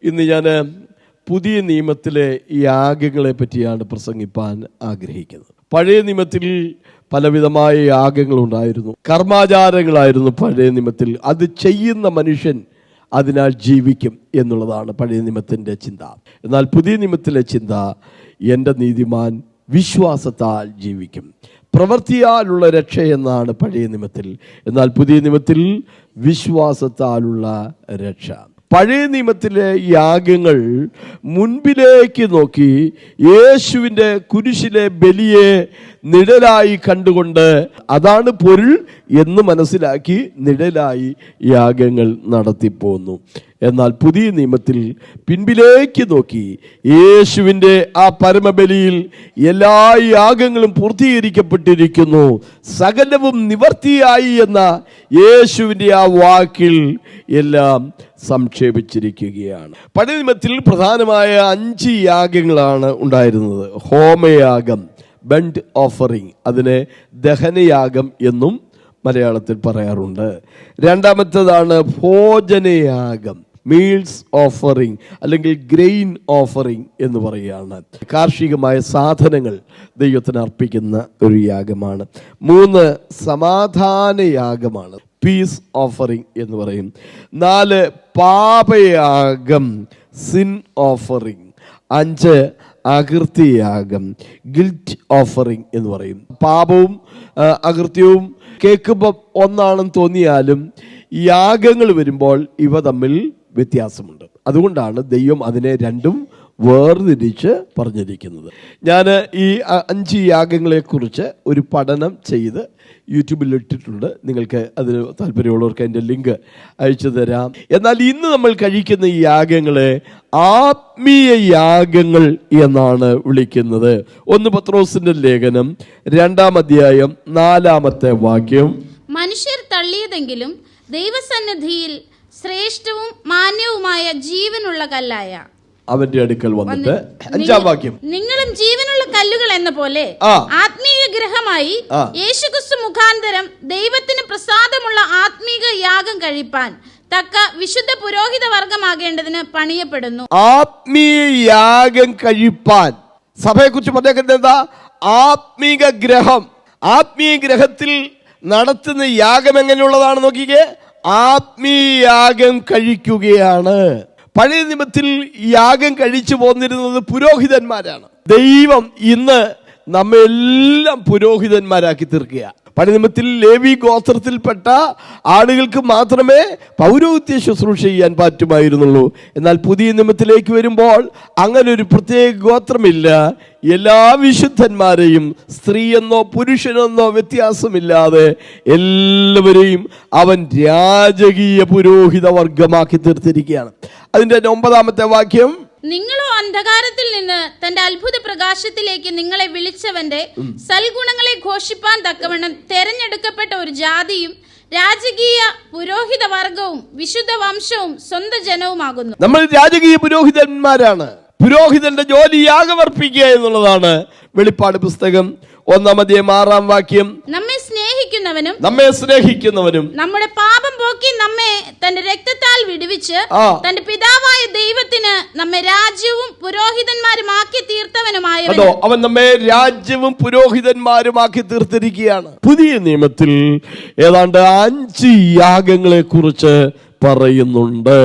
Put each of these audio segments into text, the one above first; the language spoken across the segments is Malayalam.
ഇന്ന് ഞാൻ പുതിയ നിയമത്തിലെ യാഗങ്ങളെ പറ്റിയാണ് പ്രസംഗിപ്പാൻ ആഗ്രഹിക്കുന്നത്. പഴയ നിയമത്തിൽ പലവിധമായ യാഗങ്ങളുണ്ടായിരുന്നു, കർമാചാരങ്ങളായിരുന്നു പഴയ നിയമത്തിൽ. അത് ചെയ്യുന്ന മനുഷ്യൻ അതിനാൽ ജീവിക്കും എന്നുള്ളതാണ് പഴയ നിയമത്തിൻ്റെ ചിന്ത. എന്നാൽ പുതിയ നിയമത്തിലെ ചിന്ത, എൻ്റെ നീതിമാൻ വിശ്വാസത്താൽ ജീവിക്കും, പ്രവൃത്തിയാലുള്ള രക്ഷ എന്നാണ് പഴയ നിയമത്തിൽ. എന്നാൽ പുതിയ നിയമത്തിൽ വിശ്വാസത്താലുള്ള രക്ഷ. പഴയ നിയമത്തിലെ യാഗങ്ങൾ മുൻപിലേക്ക് നോക്കി യേശുവിൻ്റെ കുരിശിലെ ബലിയെ നിഴലായി കണ്ടുകൊണ്ട് അതാണ് പൊരുൾ എന്ന് മനസ്സിലാക്കി നിഴലായി യാഗങ്ങൾ നടത്തിപ്പോന്നു. എന്നാൽ പുതിയ നിയമത്തിൽ പിൻപിലേക്ക് നോക്കി യേശുവിൻ്റെ ആ പരമബലിയിൽ എല്ലാ യാഗങ്ങളും പൂർത്തീകരിക്കപ്പെട്ടിരിക്കുന്നു, സകലവും നിവർത്തിയായി എന്ന യേശുവിൻ്റെ ആ വാക്കിൽ എല്ലാം സംക്ഷേപിച്ചിരിക്കുകയാണ്. പഴയ നിയമത്തിൽ പ്രധാനമായ 5 യാഗങ്ങളാണ് ഉണ്ടായിരുന്നത്. ഹോമയാഗം, ബണ്ട് ഓഫറിങ്, അതിനെ ദഹനയാഗം എന്നും മലയാളത്തിൽ പറയാറുണ്ട്. രണ്ടാമത്തേതാണ് ഭോജനയാഗം, മീൽസ് ഓഫറിങ് അല്ലെങ്കിൽ ഗ്രെയിൻ ഓഫറിങ് എന്ന് പറയുകയാണ്. കാർഷികമായ സാധനങ്ങൾ ദൈവത്തിന് അർപ്പിക്കുന്ന ഒരു യാഗമാണ്. 3 സമാധാനയാഗമാണ്, പീസ് ഓഫറിങ് എന്ന് പറയും. 4 പാപയാഗം, സിൻ ഓഫറിങ്. 5 അകൃത്യയാഗം, ഗിൽറ്റ് ഓഫറിങ് എന്ന് പറയും. പാപവും അകൃത്യവും കേൾക്കുമ്പോൾ ഒന്നാണെന്ന് തോന്നിയാലും യാഗങ്ങൾ വരുമ്പോൾ ഇവ തമ്മിൽ വ്യത്യാസമുണ്ട്. അതുകൊണ്ടാണ് ദൈവം അതിനെ രണ്ടും വേർതിരിച്ച് പറഞ്ഞിരിക്കുന്നത്. ഞാൻ ഈ 5 യാഗങ്ങളെക്കുറിച്ച് ഒരു പഠനം ചെയ്ത് യൂട്യൂബിൽ ഇട്ടിട്ടുണ്ട്. നിങ്ങൾക്ക് അതിന് താല്പര്യമുള്ളവർക്ക് അതിൻ്റെ ലിങ്ക് അയച്ചു തരാം. എന്നാൽ ഇന്ന് നമ്മൾ കഴിക്കുന്ന ഈ യാഗങ്ങളെ ആത്മീയ യാഗങ്ങൾ എന്നാണ് വിളിക്കുന്നത്. 1 പത്രോസിന്റെ ലേഖനം 2-ാം അധ്യായം 4-ാമത്തെ വാക്യം, മനുഷ്യർ തള്ളിയതെങ്കിലും ദൈവസന്നിധിയിൽ ശ്രേഷ്ഠവും മാന്യവുമായ ജീവനുള്ള കല്ലായ അവന്റെ അടുക്കൽ വന്നിട്ട് 5-ാം വാക്യം, നിങ്ങളും ജീവനുള്ള കല്ലുകൾ എന്ന പോലെ ആത്മീയ ഗ്രഹമായി യേശുക്രിസ്തു മുഖാന്തരം ദൈവത്തിന് പ്രസാദമുള്ള ആത്മീക യാഗം കഴിപ്പാൻ തക്ക വിശുദ്ധ പുരോഹിത വർഗമാകേണ്ടതിന് പണിയപ്പെടുന്നു. ആത്മീയ യാഗം കഴിപ്പാൻ സഭയെ കുറിച്ച് പറഞ്ഞേക്കുന്നത് എന്താ? ആത്മീക ഗ്രഹം. ആത്മീയ ഗ്രഹത്തിൽ നടത്തുന്ന യാഗം എങ്ങനെയുള്ളതാണ് നോക്കിക്കേ. ആത്മീയ യാഗം കഴിക്കുകയാണ്. പഴയ നിയമത്തിൽ യാഗം കഴിച്ചു പോന്നിരുന്നത് പുരോഹിതന്മാരാണ്. ദൈവം ഇന്ന് നമ്മെല്ലാം പുരോഹിതന്മാരാക്കി തീർക്കുക. പഴയ നിയമത്തിൽ ലേവി ഗോത്രത്തിൽപ്പെട്ട ആളുകൾക്ക് മാത്രമേ പൗരോഹിത്യ ശുശ്രൂഷ ചെയ്യാൻ പറ്റുമായിരുന്നുള്ളൂ. എന്നാൽ പുതിയ നിയമത്തിലേക്ക് വരുമ്പോൾ അങ്ങനെ ഒരു പ്രത്യേക ഗോത്രമില്ല. എല്ലാ വിശുദ്ധന്മാരെയും സ്ത്രീയെന്നോ പുരുഷനെന്നോ വ്യത്യാസമില്ലാതെ എല്ലാവരെയും അവൻ രാജകീയ പുരോഹിത വർഗമാക്കി തീർത്തിരിക്കുകയാണ്. അതിൻ്റെ 9-ാമത്തെ വാക്യം, നിങ്ങളോ അന്ധകാരത്തിൽ നിന്ന് തന്റെ അത്ഭുത പ്രകാശത്തിലേക്ക് നിങ്ങളെ വിളിച്ചവന്റെ സൽഗുണങ്ങളെ ഘോഷിപ്പാൻ തക്കവണ്ണം തെരഞ്ഞെടുക്കപ്പെട്ട ഒരു ജാതിയും രാജകീയ പുരോഹിത വർഗവും വിശുദ്ധ വംശവും സ്വന്തം ജനവുമാകുന്നു. നമ്മൾ രാജകീയ പുരോഹിതന്മാരാണ്. പുരോഹിതന്റെ ജോലി യാഗമർപ്പിക്കുക എന്നുള്ളതാണ്. വെളിപ്പാട് പുസ്തകം 1-ാം അധ്യായം 6-ാം വാക്യം, നമ്മെ സ്നേഹിക്കുന്നവനും നമ്മുടെ പാപം പോക്കി നമ്മെ തന്റെ രക്തത്താൽ വിടുവിച്ച് തന്റെ പിതാവായ ദൈവത്തിന് നമ്മെ രാജ്യവും പുരോഹിതന്മാരുമാക്കി തീർത്തവനുമായവൻ. അവൻ നമ്മെ രാജ്യവും പുരോഹിതന്മാരുമാക്കി തീർത്തിരിക്കുകയാണ്. പുതിയ നിയമത്തിൽ ഏതാണ്ട് 5 യാഗങ്ങളെ കുറിച്ച് പറയുന്നുണ്ട്.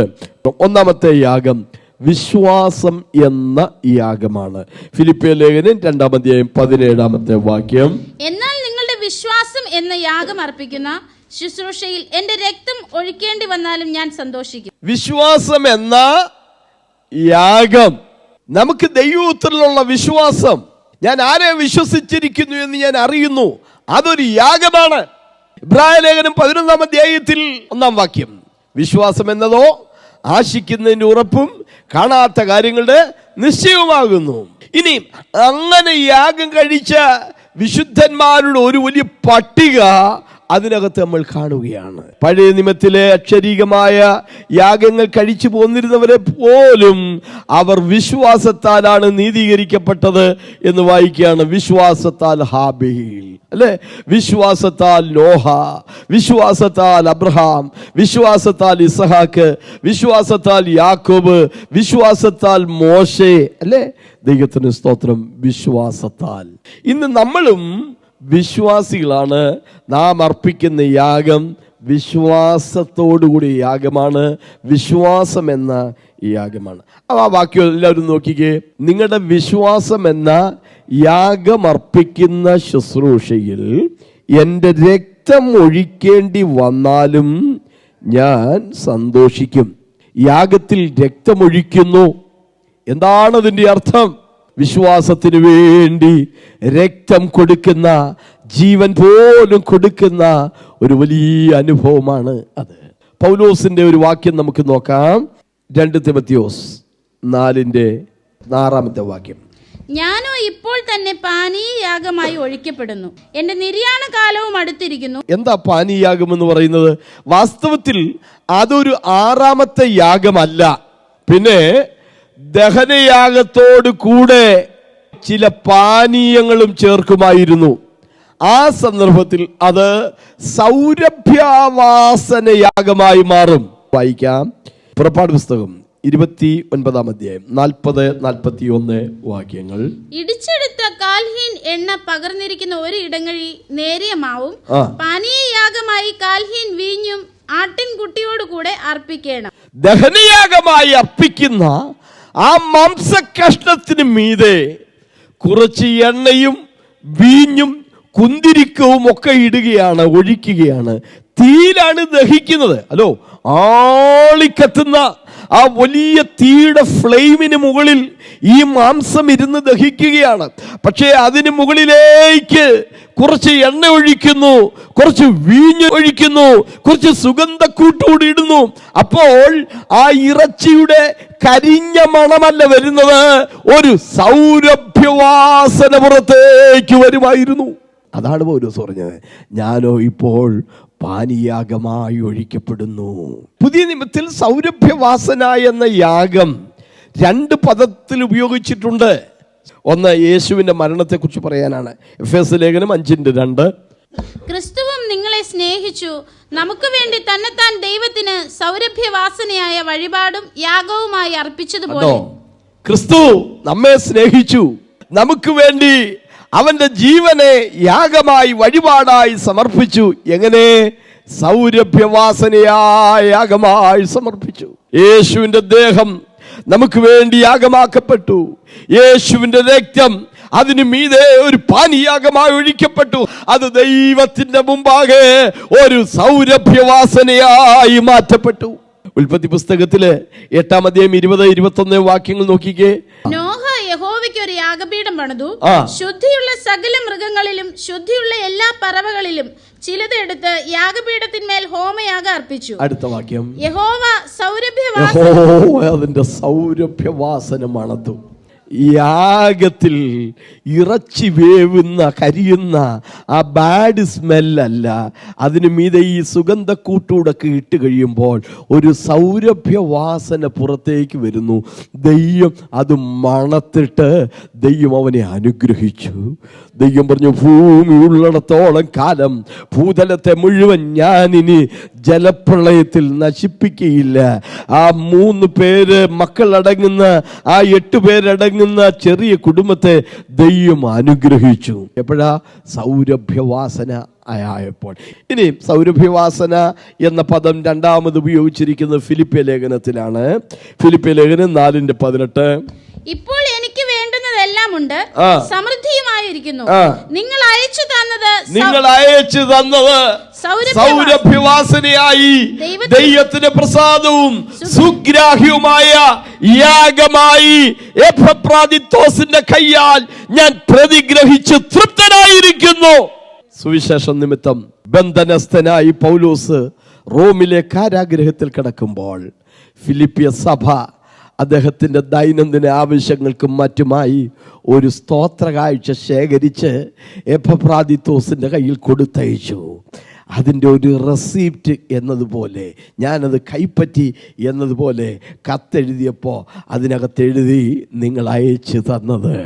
1-ാമത്തെ യാഗം വിശ്വാസം എന്ന യാഗമാണ്. ഫിലിപ്പിയ ലേഖനം 2-ാം അധ്യായം 17-ാമത്തെ വാക്യം, എന്നാൽ നിങ്ങളുടെ വിശ്വാസം എന്ന യാഗം അർപ്പിക്കുന്ന ശുശ്രൂഷയിൽ എന്റെ രക്തം ഒഴിക്കേണ്ടി വന്നാലും ഞാൻ സന്തോഷിക്കും. വിശ്വാസം എന്ന യാഗം, നമുക്ക് ദൈവത്തിലുള്ള വിശ്വാസം, ഞാൻ ആരെ വിശ്വസിച്ചിരിക്കുന്നു എന്ന് ഞാൻ അറിയുന്നു, അതൊരു യാഗമാണ്. ഇബ്രായ ലേഖനം 11-ാം അധ്യായത്തിൽ 1-ാം വാക്യം, വിശ്വാസം എന്നതോ ആശിക്കുന്നതിന്റെ ഉറപ്പും കാണാത്ത കാര്യങ്ങളുടെ നിശ്ചയവുമാകുന്നു. ഇനി അങ്ങനെ യാഗം കഴിച്ച വിശുദ്ധന്മാരുടെ ഒരു വലിയ പട്ടിക അതിനകത്ത് നമ്മൾ കാണുകയാണ്. പഴയ നിയമത്തിലെ അക്ഷരീകമായ യാഗങ്ങൾ കഴിച്ചു പോന്നിരുന്നവരെ പോലും അവർ വിശ്വാസത്താലാണ് നീതീകരിക്കപ്പെട്ടത് എന്ന് വായിക്കുകയാണ്. വിശ്വാസത്താൽ ഹാബീൽ, അല്ലെ? വിശ്വാസത്താൽ നോഹ, വിശ്വാസത്താൽ അബ്രഹാം, വിശ്വാസത്താൽ ഇസഹാക്ക്, വിശ്വാസത്താൽ യാക്കോബ്, വിശ്വാസത്താൽ മോശെ. അല്ലെ? ദൈവത്തിന് സ്തോത്രം. വിശ്വാസത്താൽ. ഇന്ന് നമ്മളും വിശ്വാസികളാണ്. നാം അർപ്പിക്കുന്ന യാഗം വിശ്വാസത്തോടുകൂടി യാഗമാണ്. വിശ്വാസം എന്ന യാഗമാണ്. ആ വാക്യം എല്ലാവരും നോക്കിക്കേ. നിങ്ങളുടെ വിശ്വാസം എന്ന യാഗമർപ്പിക്കുന്ന ശുശ്രൂഷയിൽ എൻ്റെ രക്തം ഒഴിക്കേണ്ടി വന്നാലും ഞാൻ സന്തോഷിക്കും. യാഗത്തിൽ രക്തമൊഴിക്കുന്നു. എന്താണ് അതിൻ്റെ അർത്ഥം? വിശ്വാസത്തിന് വേണ്ടി രക്തം കൊടുക്കുന്ന, ജീവൻ പോലും കൊടുക്കുന്ന ഒരു വലിയ അനുഭവമാണ് അത്. പൗലോസിന്റെ ഒരു വാക്യം നമുക്ക് നോക്കാം. 2 തിമോഥെയോസ് 4:6 ഞാനോ ഇപ്പോൾ തന്നെ പാനീയയാഗമായി ഒഴിക്കപ്പെടുന്നു, എന്റെ നിര്യാണ കാലവും അടുത്തിരിക്കുന്നു. എന്താ പാനീയയാഗം എന്ന് പറയുന്നത്? വാസ്തവത്തിൽ അതൊരു 6ാമത്തെ യാഗമല്ല. പിന്നെ ദഹനയാഗത്തോട് കൂടെ ചില പാനീയങ്ങളും ചേർക്കുമായിരുന്നു. ആ സന്ദർഭത്തിൽ അത് സൗരഭ്യവാസനയാഗമായി മാറും. വായിക്കാം. പുറപ്പാട് പുസ്തകം 29 40-41 വാക്യങ്ങൾ. ഇടിച്ചെടുത്ത കാൽഹീൻ എണ്ണ പകർന്നിരിക്കുന്ന ഒരു ഇടങ്ങഴി നേരിയ മാവും പാനീയയാഗമായി കാൽഹീൻ വീഞ്ഞും ആട്ടിൻകുട്ടിയോട് കൂടെ അർപ്പിക്കണം. ദഹനയാഗമായി അർപ്പിക്കുന്ന ആ മാംസകഷ്ണത്തിന് മീതെ കുറച്ച് എണ്ണയും വീഞ്ഞും കുന്തിരിക്കവും ഒക്കെ ഇടുകയാണ്, ഒഴിക്കുകയാണ്. തീയിലാണ് ദഹിക്കുന്നത്. ഹലോ, ആളിക്കത്തുന്ന ആ വലിയ തീയുടെ ഫ്ലെയിമിന് മുകളിൽ ഈ മാംസം ഇരുന്ന് ദഹിക്കുകയാണ്. പക്ഷേ അതിന് മുകളിലേക്ക് കുറച്ച് എണ്ണ ഒഴിക്കുന്നു, കുറച്ച് വീഞ്ഞ് ഒഴിക്കുന്നു, കുറച്ച് സുഗന്ധക്കൂട്ടുകൂടി ഇടുന്നു. അപ്പോൾ ആ ഇറച്ചിയുടെ കരിഞ്ഞ മണമല്ല വരുന്നത്, ഒരു സൗരഭ്യവാസന പുറത്തേക്ക് വരുമായിരുന്നു. അതാണ് പൗലോസ് പറഞ്ഞത്, ഞാനോ ഇപ്പോൾ പാനീയാഗമായി ഒഴിക്കപ്പെടുന്നു. പുതിയ നിയമത്തിൽ സൗരഭ്യവാസന എന്ന യാഗം 2 പദത്തിൽ ഉപയോഗിച്ചിട്ടുണ്ട്. ഒന്ന് യേശുവിന്റെ മരണത്തെക്കുറിച്ച് പറയാനാണ്. എഫേസ്യ ലേഖനം 5:2. ക്രിസ്തുവും നിങ്ങളെ സ്നേഹിച്ചു, നമുക്ക് വേണ്ടി തന്നെത്താൻ ദൈവത്തിന് സൗരഭ്യവാസനയായ വഴിപാടും യാഗവുമായി അർപ്പിച്ചതുപോലെ. ക്രിസ്തു നമ്മെ സ്നേഹിച്ചു, നമുക്ക് വേണ്ടി അവന്റെ ജീവനെ യാഗമായി വഴിപാടായി സമർപ്പിച്ചു. എങ്ങനെ? സൗരഭ്യവാസനയായ യാഗമായി സമർപ്പിച്ചു. യേശുവിന്റെ ദേഹം നമുക്ക് വേണ്ടി യാഗമാക്കപ്പെട്ടു. യേശുവിന്റെ രക്തം അതിനു മീതെ ഒരു പാനീയാഗമായി ഒഴിക്കപ്പെട്ടു. അത് ദൈവത്തിന്റെ മുമ്പാകെ ഒരു സൗരഭ്യവാസനയായി മാറ്റപ്പെട്ടു. ഉൽപ്പത്തി പുസ്തകത്തില് 8:20-21 വാക്യങ്ങൾ നോക്കിക്കേ. നോഹ യഹോവയ്ക്ക് ഒരു യാഗപീഠം പണിതു. ശുദ്ധിയുള്ള സകല മൃഗങ്ങളിലും ശുദ്ധിയുള്ള എല്ലാ പറവകളിലും ചിലത് എടുത്ത് യാഗപീഠത്തിന്മേൽ ഹോമയാഗം അർപ്പിച്ചു. അടുത്ത വാക്യം. യഹോവ അതിന്റെ സൗരഭ്യവാസന മണത്തു. യാഗത്തിൽ ഇറച്ചി വേവുന്ന, കരിയുന്ന ആ ബാഡ് സ്മെല്ലല്ല, അതിന് മീതെ ഈ സുഗന്ധക്കൂട്ടൂടൊക്കെ ഇട്ട് കഴിയുമ്പോൾ ഒരു സൗരഭ്യവാസന പുറത്തേക്ക് വരുന്നു. ദൈവം അത് മണത്തിട്ട് ദൈവം അവനെ അനുഗ്രഹിച്ചു. ദൈവം പറഞ്ഞു, ഭൂമി ഉള്ളിടത്തോളം കാലം ഭൂതലത്തെ മുഴുവൻ ഞാനിനി ജലപ്രളയത്തിൽ നശിപ്പിക്കുകയില്ല. ആ 3 പേര് മക്കളടങ്ങുന്ന, ആ 8 പേരടങ്ങുന്ന ചെറിയ കുടുംബത്തെ ദൈവം അനുഗ്രഹിച്ചു. എപ്പോഴാ? സൗരഭ്യവാസന ആയപ്പോൾ. ഇനി സൗരഭ്യവാസന എന്ന പദം 2ാമത് ഉപയോഗിച്ചിരിക്കുന്നത് ഫിലിപ്പിയ ലേഖനത്തിലാണ്. ഫിലിപ്പിയ ലേഖനം 4:18. ഇപ്പോൾ എനിക്ക് വേണ്ടുന്നതെല്ലാം ഉണ്ട്, സമൃദ്ധിയുമായിരിക്കുന്നു. നിങ്ങൾ അയച്ചു തന്നത് സൗരഭ്യവാസനയായി ദൈവത്തിന്റെ പ്രസാദവും സുഗ്രാഹ്യവുമായ യാഗമായി എപ്പഫ്രാദിത്തോസിന്റെ കയ്യാൽ ഞാൻ പ്രതിഗ്രഹിച്ച് തൃപ്തനായിരിക്കുന്നു. സുവിശേഷം നിമിത്തം ബന്ധനസ്ഥനായി പൗലോസ് റോമിലെ കാരാഗ്രഹത്തിൽ കിടക്കുമ്പോൾ ഫിലിപ്പിയ സഭ അദ്ദേഹത്തിൻ്റെ ദൈനംദിന ആവശ്യങ്ങൾക്കും മറ്റുമായി ഒരു സ്തോത്ര കാഴ്ച ശേഖരിച്ച് എപ്പഫ്രാദിത്തോസിൻ്റെ കയ്യിൽ കൊടുത്തയച്ചു. അതിൻ്റെ ഒരു റെസിപ്റ്റ് എന്നതുപോലെ, ഞാനത് കൈപ്പറ്റി എന്നതുപോലെ കത്തെഴുതിയപ്പോൾ അതിനകത്തെഴുതി, നിങ്ങൾ അയച്ചു തന്നത്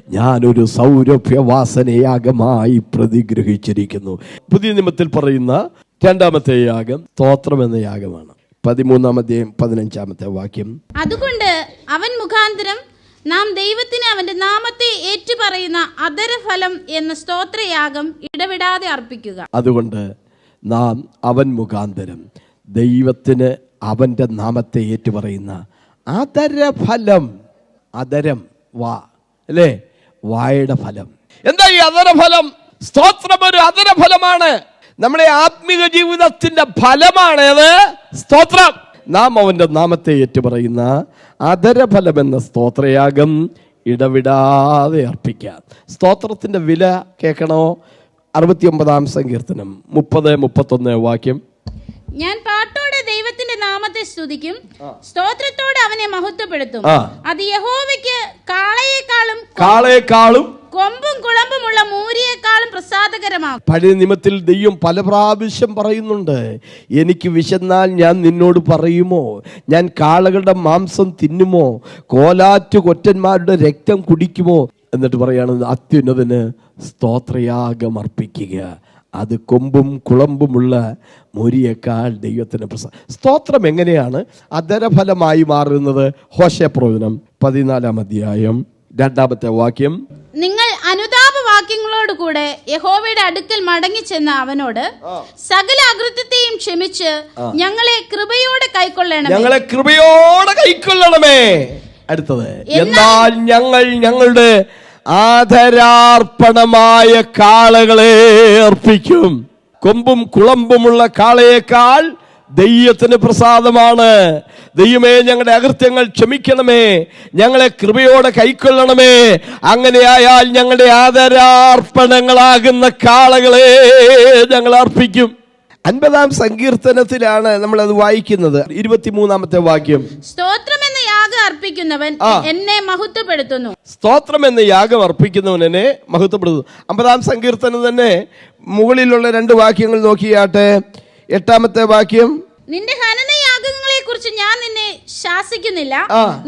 ഞാനൊരു സൗരഭ്യവാസനയാഗമായി പ്രതിഗ്രഹിച്ചിരിക്കുന്നു. പുതിയ നിയമത്തിൽ പറയുന്ന രണ്ടാമത്തെ യാഗം സ്തോത്രം എന്ന യാഗമാണ്. 13-ാം അധ്യായം 15-ാമത്തെ വാക്യം. അതുകൊണ്ട് അവൻ മുഖാന്തരം നാം ദൈവത്തിന് അവന്റെ നാമത്തെ ഏറ്റുപറയുന്ന അധരഫലം എന്ന സ്തോത്രയാഗം ഇടവിടാതെ അർപ്പിക്കുക. അതുകൊണ്ട് നാം അവൻ മുഖാന്തരം ദൈവത്തിന് അവന്റെ നാമത്തെ ഏറ്റുപറയുന്ന അധരഫലം. അധരം വാ അല്ലേ, വായുടെ ഫലം. എന്താ ഈ അധരഫലം? സ്തോത്രം ഒരു അധരഫലമാണ്. നമ്മുടെ ആത്മീക ജീവിതത്തിന്റെ ഫലമാണ് അത് സ്തോത്രം. നാം അവന്റെ നാമത്തെ ഏറ്റുപറയുന്ന അധരഫലം എന്ന സ്തോത്രയാഗം ഇടവിടാതെ അർപ്പിക്കാം. സ്തോത്രത്തിന്റെ വില കേൾക്കണോ? 69-ാം സങ്കീർത്തനം 30-31 വാക്യം. ഞാൻ പാട്ടോടെ ദൈവത്തിന്റെ നാമത്തെ സ്തുതിക്കും, സ്തോത്രത്തോടെ അവനെ മഹത്വപ്പെടുത്തും. അത് യഹോവയ്ക്ക് കാളയെക്കാളും കൊമ്പും കുളമ്പുമുള്ള മൂരിയേക്കാളും പ്രസാദകരമാകും. പഴയ നിയമത്തിൽ ദൈവം പല പ്രാവശ്യം പറയുന്നുണ്ട്, എനിക്ക് വിശന്നാൽ ഞാൻ നിന്നോട് പറയുമോ, ഞാൻ കാളകളുടെ മാംസം തിന്നുമോ, കോലാറ്റു കൊറ്റന്മാരുടെ രക്തം കുടിക്കുമോ? എന്നിട്ട് പറയാണ്, അത്യുന്നതന് സ്തോത്രയാഗം അർപ്പിക്കുക, അത് കൊമ്പും കുളമ്പുമുള്ള മൂരിയേക്കാൾ ദൈവത്തിന് സ്തോത്രം എങ്ങനെയാണ് അധരഫലമായി മാറുന്നത്? ഹോശേപ്രവചനം 14-ാം അധ്യായം 2-ാമത്തെ വാക്യം. നിങ്ങൾ അനുതാപവാക്യങ്ങളോടുകൂടെ യഹോവയുടെ അടുക്കൽ മടങ്ങിച്ചെന്ന അവനോട് സകല അകൃത്യത്തെയും ക്ഷമിച്ച് ഞങ്ങളെ കൃപയോടെ കൈക്കൊള്ളണമേ. അടുത്തത്, എന്നാൽ ഞങ്ങൾ ഞങ്ങളുടെ ആദരാർപ്പണമായ കാളകളെ അർപ്പിക്കും. കൊമ്പും കുളമ്പുമുള്ള കാളയേക്കാൾ ദൈവത്തിന് പ്രസാദമാണ്. ദൈവമേ, ഞങ്ങളുടെ അകൃത്യങ്ങൾ ക്ഷമിക്കണമേ, ഞങ്ങളെ കൃപയോടെ കൈക്കൊള്ളണമേ. അങ്ങനെയായാൽ ഞങ്ങളുടെ ആദരാർപ്പണങ്ങളാകുന്ന കാളകളെ ഞങ്ങൾ അർപ്പിക്കും. 50-ാം സങ്കീർത്തനത്തിലാണ് നമ്മൾ അത് വായിക്കുന്നത്. 23-ാമത്തെ വാക്യം. സ്തോത്രം എന്ന യാഗം അർപ്പിക്കുന്നവൻ എന്നെ മഹത്വപ്പെടുത്തുന്നു. സ്തോത്രം എന്ന യാഗം അർപ്പിക്കുന്നവൻ എന്നെ മഹത്വപ്പെടുത്തുന്നു. 50-ാം സങ്കീർത്തനം തന്നെ മുകളിലുള്ള 2 വാക്യങ്ങൾ നോക്കിയാട്ടെ. 8-ാമത്തെ വാക്യം. നിന്റെ ഹനനയാഗങ്ങളെ കുറിച്ച് ഞാൻ നിന്നെ ശാസിക്കുന്നില്ല,